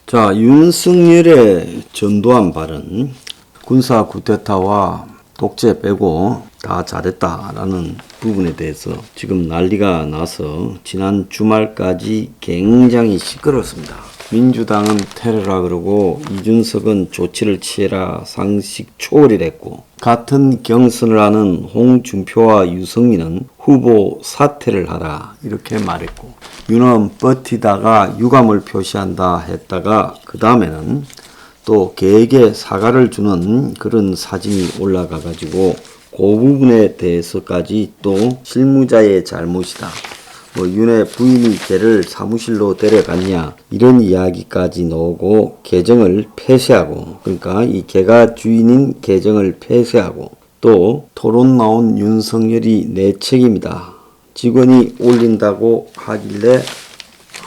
자, 윤석열의 전두환 발언, 군사 쿠데타와 독재 빼고 다 잘했다라는 부분에 대해서 지금 난리가 나서 지난 주말까지 굉장히 시끄러웠습니다. 민주당은 테러라 그러고 이준석은 조치를 취해라 상식 초월이랬고, 같은 경선을 하는 홍준표와 유승민은 후보 사퇴를 하라 이렇게 말했고, 윤은 버티다가 유감을 표시한다 했다가 그 다음에는 또 개에게 사과를 주는 그런 사진이 올라가 가지고 그 부분에 대해서까지 또 실무자의 잘못이다, 윤의 부인이 개를 사무실로 데려갔냐 이런 이야기까지 나오고, 계정을 폐쇄하고, 그러니까 이 개가 주인인 계정을 폐쇄하고, 또 토론 나온 윤석열이 내 책임이다, 직원이 올린다고 하길래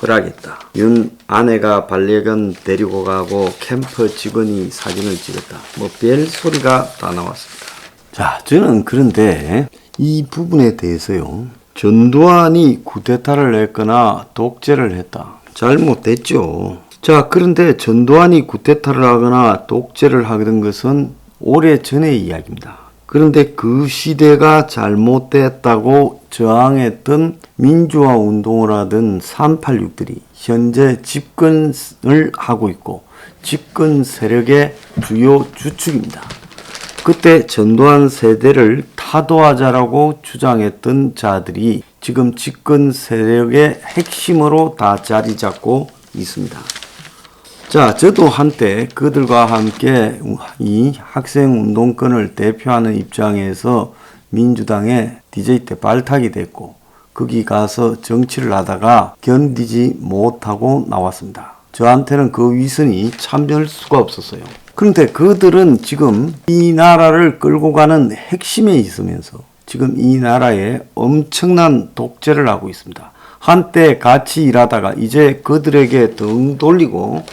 허락했다, 윤 아내가 반려견 데리고 가고 캠프 직원이 사진을 찍었다, 별 소리가 다 나왔습니다. 자, 저는 그런데 이 부분에 대해서요, 전두환이 쿠데타를 했거나 독재를 했다, 잘못됐죠. 자, 그런데 전두환이 쿠데타를 하거나 독재를 하던 것은 오래전의 이야기입니다. 그런데 그 시대가 잘못됐다고 저항했던 민주화 운동을 하던 386들이 현재 집권을 하고 있고 집권 세력의 주요 주축입니다. 그때 전두환 세대를 타도하자라고 주장했던 자들이 지금 집권 세력의 핵심으로 다 자리 잡고 있습니다. 자, 저도 한때 그들과 함께 이 학생운동권을 대표하는 입장에서 민주당의 DJ 때 발탁이 됐고, 거기 가서 정치를 하다가 견디지 못하고 나왔습니다. 저한테는 그 위선이 참을 수가 없었어요. 그런데 그들은 지금 이 나라를 끌고 가는 핵심에 있으면서 지금 이 나라에 엄청난 독재를 하고 있습니다. 한때 같이 일하다가 이제 그들에게 등 돌리고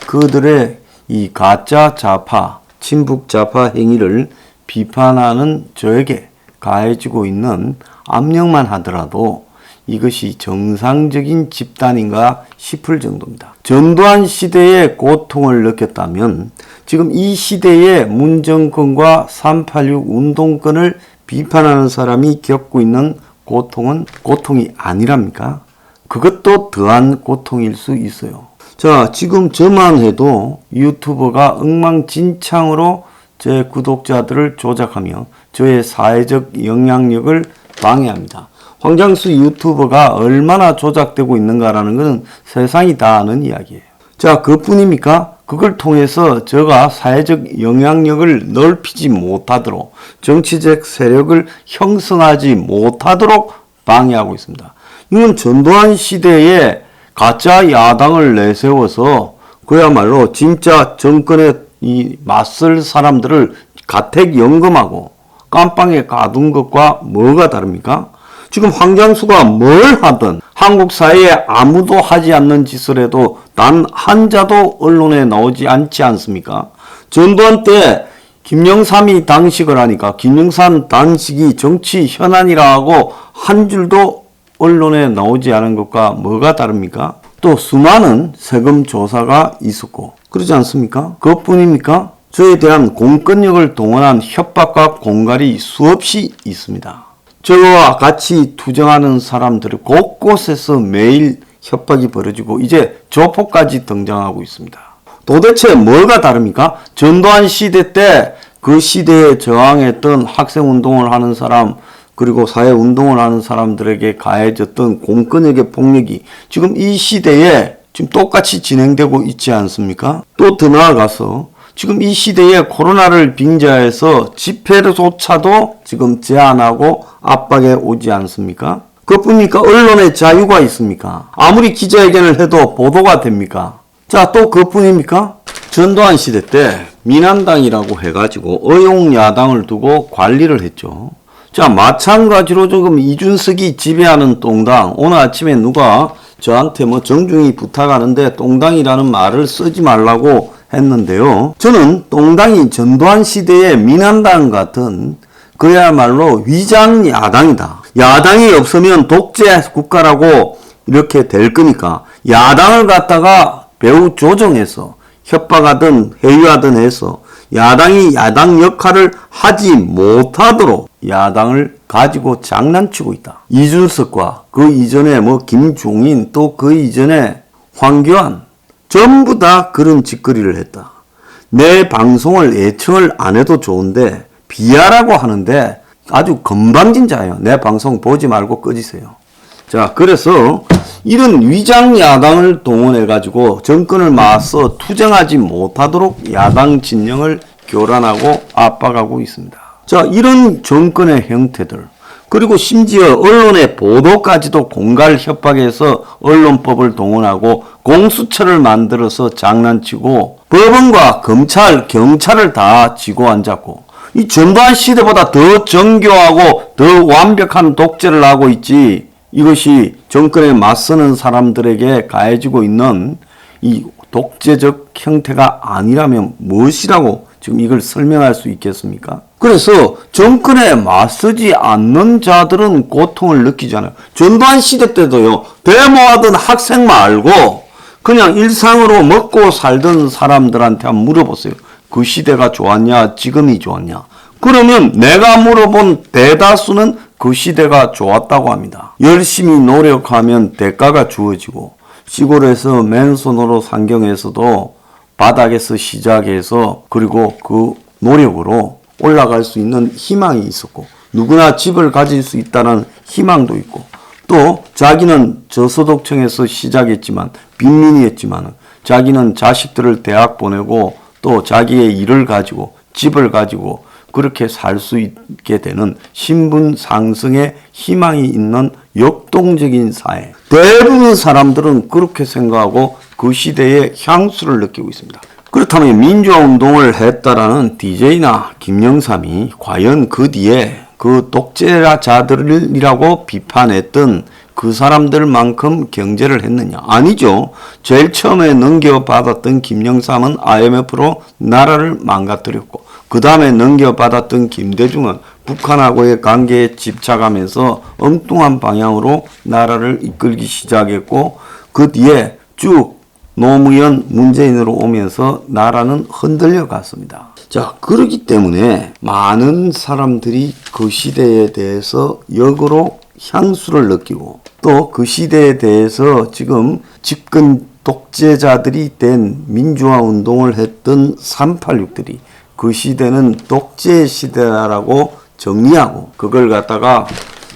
그들의 이 가짜 좌파, 친북 좌파 행위를 비판하는 저에게 가해지고 있는 압력만 하더라도 이것이 정상적인 집단인가 싶을 정도입니다. 전두환 시대의 고통을 느꼈다면 지금 이 시대의 문정권과 386 운동권을 비판하는 사람이 겪고 있는 고통은 고통이 아니랍니까? 그것도 더한 고통일 수 있어요. 자, 지금 저만 해도 유튜버가 엉망진창으로 제 구독자들을 조작하며 저의 사회적 영향력을 방해합니다. 황장수 유튜버가 얼마나 조작되고 있는가라는 것은 세상이 다 아는 이야기예요. 자, 그뿐입니까? 그걸 통해서 제가 사회적 영향력을 넓히지 못하도록, 정치적 세력을 형성하지 못하도록 방해하고 있습니다. 이건 전두환 시대에 가짜 야당을 내세워서 그야말로 진짜 정권에 이 맞설 사람들을 가택연금하고 깜빵에 가둔 것과 뭐가 다릅니까? 지금 황장수가 뭘 하든 한국 사회에 아무도 하지 않는 짓을 해도 단 한 자도 언론에 나오지 않지 않습니까? 전두환 때 김영삼이 단식을 하니까 김영삼 단식이 정치 현안이라 하고 한 줄도 언론에 나오지 않은 것과 뭐가 다릅니까? 또 수많은 세금 조사가 있었고 그러지 않습니까? 그것뿐입니까? 저에 대한 공권력을 동원한 협박과 공갈이 수없이 있습니다. 저와 같이 투쟁하는 사람들이 곳곳에서 매일 협박이 벌어지고 이제 조폭까지 등장하고 있습니다. 도대체 뭐가 다릅니까? 전두환 시대 때 그 시대에 저항했던 학생운동을 하는 사람, 그리고 사회운동을 하는 사람들에게 가해졌던 공권력의 폭력이 지금 이 시대에 지금 똑같이 진행되고 있지 않습니까? 또 더 나아가서 지금 이 시대에 코로나를 빙자해서 집회조차도 지금 제한하고 압박에 오지 않습니까? 그뿐입니까? 언론의 자유가 있습니까? 아무리 기자회견을 해도 보도가 됩니까? 자, 또 그뿐입니까? 전두환 시대 때 민한당이라고 해가지고 의용야당을 두고 관리를 했죠. 자, 마찬가지로 지금 이준석이 지배하는 똥당, 오늘 아침에 누가 저한테 정중히 부탁하는데 똥당이라는 말을 쓰지 말라고 했는데요. 저는 똥당이 전두환 시대의 민한당 같은 그야말로 위장 야당이다. 야당이 없으면 독재 국가라고 이렇게 될 거니까 야당을 갖다가 배후 조정해서 협박하든 회유하든 해서 야당이 야당 역할을 하지 못하도록 야당을 가지고 장난치고 있다. 이준석과 그 이전에 김종인 또 그 이전에 황교안 전부 다 그런 짓거리를 했다. 내 방송을 애청을 안 해도 좋은데 비하라고 하는데 아주 건방진자예요. 내 방송 보지 말고 꺼지세요. 자, 그래서 이런 위장 야당을 동원해 가지고 정권을 맞서 투쟁하지 못하도록 야당 진영을 교란하고 압박하고 있습니다. 자, 이런 정권의 형태들, 그리고 심지어 언론의 보도까지도 공갈 협박해서 언론법을 동원하고 공수처를 만들어서 장난치고 법원과 검찰, 경찰을 다 쥐고 앉았고 이 전두환 시대보다 더 정교하고 더 완벽한 독재를 하고 있지. 이것이 정권에 맞서는 사람들에게 가해지고 있는 이 독재적 형태가 아니라면 무엇이라고 지금 이걸 설명할 수 있겠습니까? 그래서 정권에 맞서지 않는 자들은 고통을 느끼잖아요. 전두환 시대 때도요, 데모하던 학생 말고 그냥 일상으로 먹고 살던 사람들한테 한번 물어보세요. 그 시대가 좋았냐, 지금이 좋았냐? 그러면 내가 물어본 대다수는 그 시대가 좋았다고 합니다. 열심히 노력하면 대가가 주어지고 시골에서 맨손으로 상경에서도 바닥에서 시작해서 그리고 그 노력으로 올라갈 수 있는 희망이 있었고 누구나 집을 가질 수 있다는 희망도 있고 또 자기는 저소득층에서 시작했지만 빈민이었지만 자기는 자식들을 대학 보내고 또 자기의 일을 가지고 집을 가지고 그렇게 살 수 있게 되는 신분 상승의 희망이 있는 역동적인 사회. 대부분 사람들은 그렇게 생각하고 그 시대의 향수를 느끼고 있습니다. 그렇다면 민주화 운동을 했다라는 DJ나 김영삼이 과연 그 뒤에 그 독재자들이라고 비판했던 그 사람들만큼 경제를 했느냐? 아니죠. 제일 처음에 넘겨받았던 김영삼은 IMF로 나라를 망가뜨렸고 그 다음에 넘겨받았던 김대중은 북한하고의 관계에 집착하면서 엉뚱한 방향으로 나라를 이끌기 시작했고 그 뒤에 쭉 노무현 문재인으로 오면서 나라는 흔들려 갔습니다. 자, 그렇기 때문에 많은 사람들이 그 시대에 대해서 역으로 향수를 느끼고 또 그 시대에 대해서 지금 집권 독재자들이 된 민주화 운동을 했던 386들이 그 시대는 독재 시대라고 정리하고 그걸 갖다가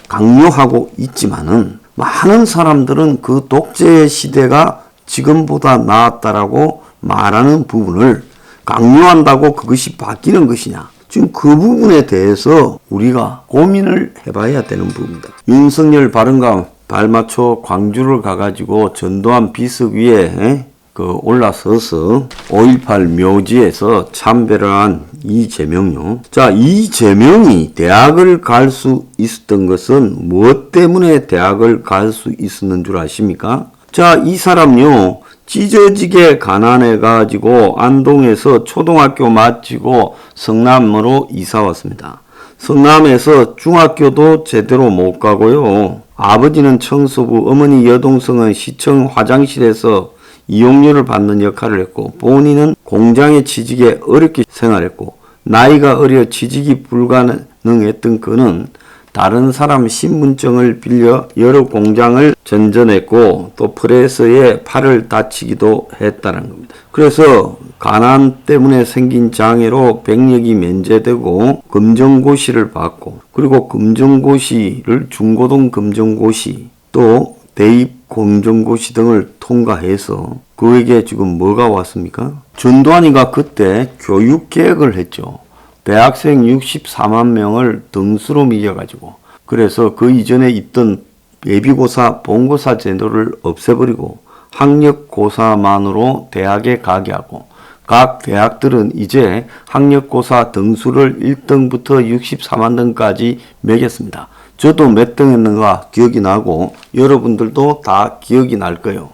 강요하고 있지만은 많은 사람들은 그 독재 시대가 지금보다 나았다라고 말하는 부분을 강요한다고 그것이 바뀌는 것이냐. 지금 그 부분에 대해서 우리가 고민을 해봐야 되는 부분이다. 윤석열 발언과 발맞춰 광주를 가가지고 전두환 비석위에 올라서서 5.18 묘지에서 참배를 한 이재명요. 자, 이재명이 대학을 갈 수 있었던 것은 무엇 때문에 대학을 갈 수 있었는 줄 아십니까? 자, 이 사람요. 찢어지게 가난해가지고 안동에서 초등학교 마치고 성남으로 이사 왔습니다. 성남에서 중학교도 제대로 못 가고요. 아버지는 청소부, 어머니 여동생은 시청 화장실에서 이용료를 받는 역할을 했고 본인은 공장에 취직에 어렵게 생활했고 나이가 어려 취직이 불가능했던 그는 다른 사람 신분증을 빌려 여러 공장을 전전했고 또 프레스에 팔을 다치기도 했다는 겁니다. 그래서 가난 때문에 생긴 장애로 병력이 면제되고 검정고시를 받고 그리고 검정고시를 중고등 검정고시 또 대입 검정고시 등을 통과해서 그에게 지금 뭐가 왔습니까? 전두환이가 그때 교육개혁을 했죠. 대학생 64만 명을 등수로 매겨가지고 그래서 그 이전에 있던 예비고사, 본고사 제도를 없애버리고 학력고사만으로 대학에 가게 하고 각 대학들은 이제 학력고사 등수를 1등부터 64만 등까지 매겼습니다. 저도 몇 등 했는가 기억이 나고 여러분들도 다 기억이 날 거예요.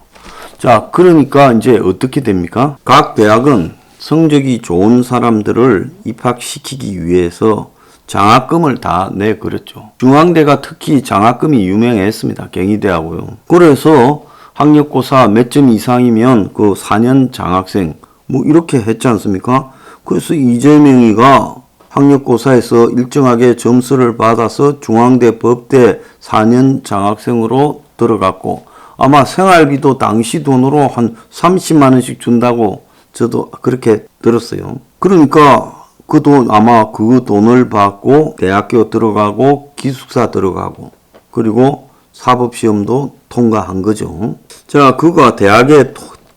자, 그러니까 이제 어떻게 됩니까? 각 대학은 성적이 좋은 사람들을 입학시키기 위해서 장학금을 다 내걸었죠. 중앙대가 특히 장학금이 유명했습니다. 경희대하고요. 그래서 학력고사 몇 점 이상이면 그 4년 장학생 뭐 이렇게 했지 않습니까? 그래서 이재명이가 학력고사에서 일정하게 점수를 받아서 중앙대 법대 4년 장학생으로 들어갔고 아마 생활비도 당시 돈으로 한 30만 원씩 준다고 저도 그렇게 들었어요. 그러니까 그 돈 아마 그 돈을 받고 대학교 들어가고 기숙사 들어가고 그리고 사법시험도 통과한 거죠. 자, 그가 대학에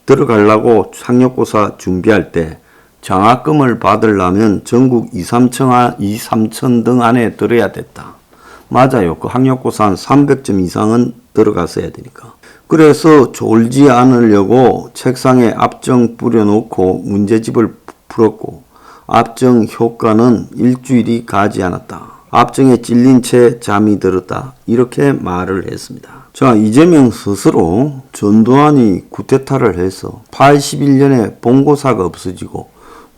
들어가려고 학력고사 준비할 때 장학금을 받으려면 전국 2, 3천 등 안에 들어야 됐다. 맞아요. 그 학력고사 한 300점 이상은 들어갔어야 되니까. 그래서 졸지 않으려고 책상에 압정 뿌려놓고 문제집을 풀었고 압정 효과는 일주일이 가지 않았다. 압정에 찔린 채 잠이 들었다. 이렇게 말을 했습니다. 자, 이재명 스스로 전두환이 쿠데타를 해서 81년에 본고사가 없어지고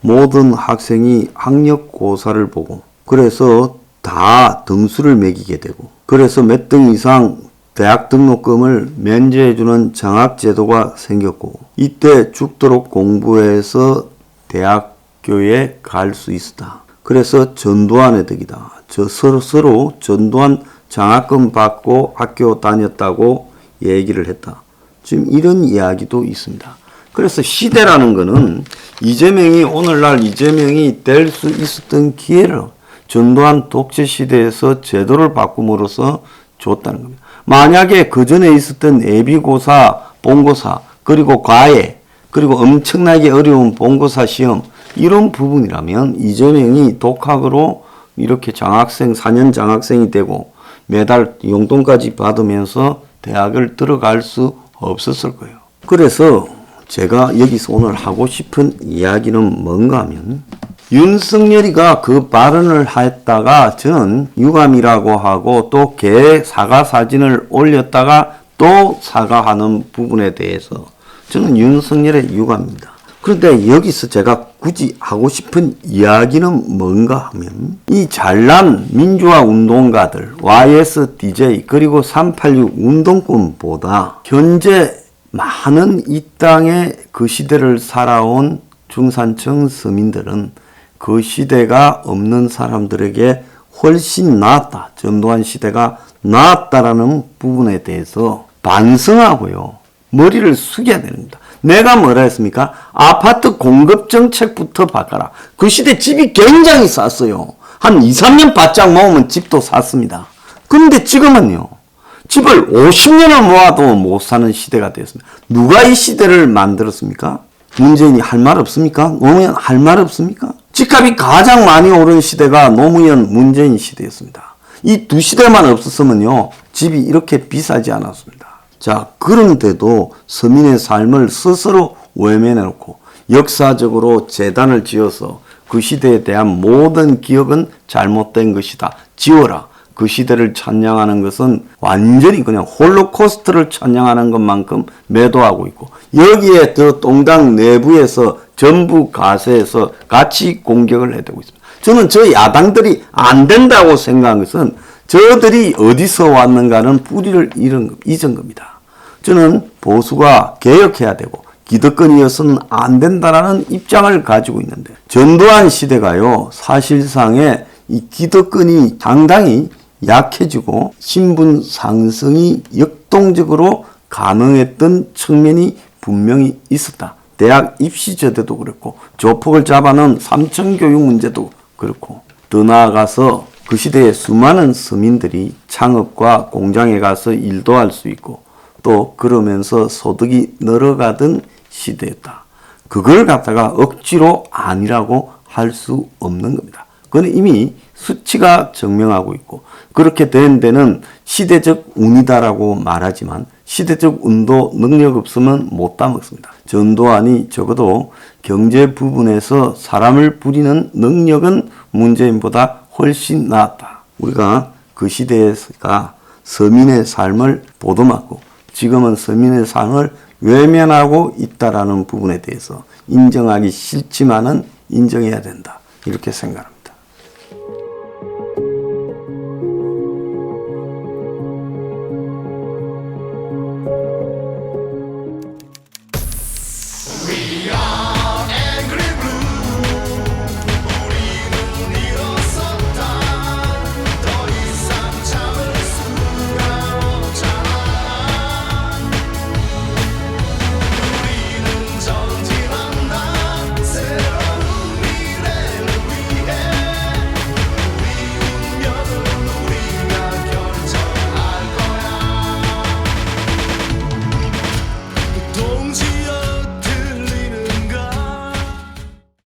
모든 학생이 학력고사를 보고 그래서 다 등수를 매기게 되고 그래서 몇 등 이상 대학 등록금을 면제해주는 장학제도가 생겼고 이때 죽도록 공부해서 대학교에 갈 수 있었다. 그래서 전두환의 덕이다. 서로 전두환 장학금 받고 학교 다녔다고 얘기를 했다. 지금 이런 이야기도 있습니다. 그래서 시대라는 거는 이재명이 오늘날 이재명이 될 수 있었던 기회를 전두환 독재 시대에서 제도를 바꿈으로써 줬다는 겁니다. 만약에 그 전에 있었던 예비고사, 본고사, 그리고 과외, 그리고 엄청나게 어려운 본고사 시험 이런 부분이라면 이재명이 독학으로 이렇게 장학생, 4년 장학생이 되고 매달 용돈까지 받으면서 대학을 들어갈 수 없었을 거예요. 그래서 제가 여기서 오늘 하고 싶은 이야기는 뭔가 하면 윤석열이가 그 발언을 했다가 전 유감이라고 하고 또 개 사과 사진을 올렸다가 또 사과하는 부분에 대해서 저는 윤석열의 유감입니다. 그런데 여기서 제가 굳이 하고 싶은 이야기는 뭔가 하면 이 잘난 민주화 운동가들, YSDJ 그리고 386 운동권보다 현재 많은 이 땅에 그 시대를 살아온 중산층 서민들은 그 시대가 없는 사람들에게 훨씬 나았다. 전두환 시대가 나았다라는 부분에 대해서 반성하고요. 머리를 숙여야 됩니다. 내가 뭐라 했습니까? 아파트 공급 정책부터 바꿔라. 그 시대 집이 굉장히 쌌어요. 한 2, 3년 바짝 모으면 집도 샀습니다. 그런데 지금은요. 집을 50년을 모아도 못 사는 시대가 되었습니다. 누가 이 시대를 만들었습니까? 문재인이 할 말 없습니까? 노무현 할 말 없습니까? 집값이 가장 많이 오른 시대가 노무현, 문재인 시대였습니다. 이 두 시대만 없었으면요. 집이 이렇게 비싸지 않았습니다. 자, 그런데도 서민의 삶을 스스로 외면해놓고 역사적으로 재단을 지어서 그 시대에 대한 모든 기억은 잘못된 것이다. 지워라. 그 시대를 찬양하는 것은 완전히 그냥 홀로코스트를 찬양하는 것만큼 매도하고 있고 여기에 더 동당 내부에서 전부 가세해서 같이 공격을 해대고 있습니다. 저는 저 야당들이 안 된다고 생각한 것은 저들이 어디서 왔는가는 뿌리를 잊은 겁니다. 저는 보수가 개혁해야 되고 기득권이어서는 안 된다라는 입장을 가지고 있는데 전두환 시대가요 사실상의 이 기득권이 상당히 약해지고 신분 상승이 역동적으로 가능했던 측면이 분명히 있었다. 대학 입시제도도 그렇고 조폭을 잡아놓은 삼천교육 문제도 그렇고 더 나아가서 그 시대에 수많은 서민들이 창업과 공장에 가서 일도 할 수 있고 또 그러면서 소득이 늘어가던 시대였다. 그걸 갖다가 억지로 아니라고 할 수 없는 겁니다. 그건 이미 수치가 증명하고 있고 그렇게 된 데는 시대적 운이다라고 말하지만 시대적 운도 능력 없으면 못 따먹습니다. 전두환이 적어도 경제 부분에서 사람을 부리는 능력은 문재인보다 훨씬 나았다. 우리가 그 시대가 서민의 삶을 보듬었고 지금은 서민의 삶을 외면하고 있다라는 부분에 대해서 인정하기 싫지만은 인정해야 된다. 이렇게 생각합니다.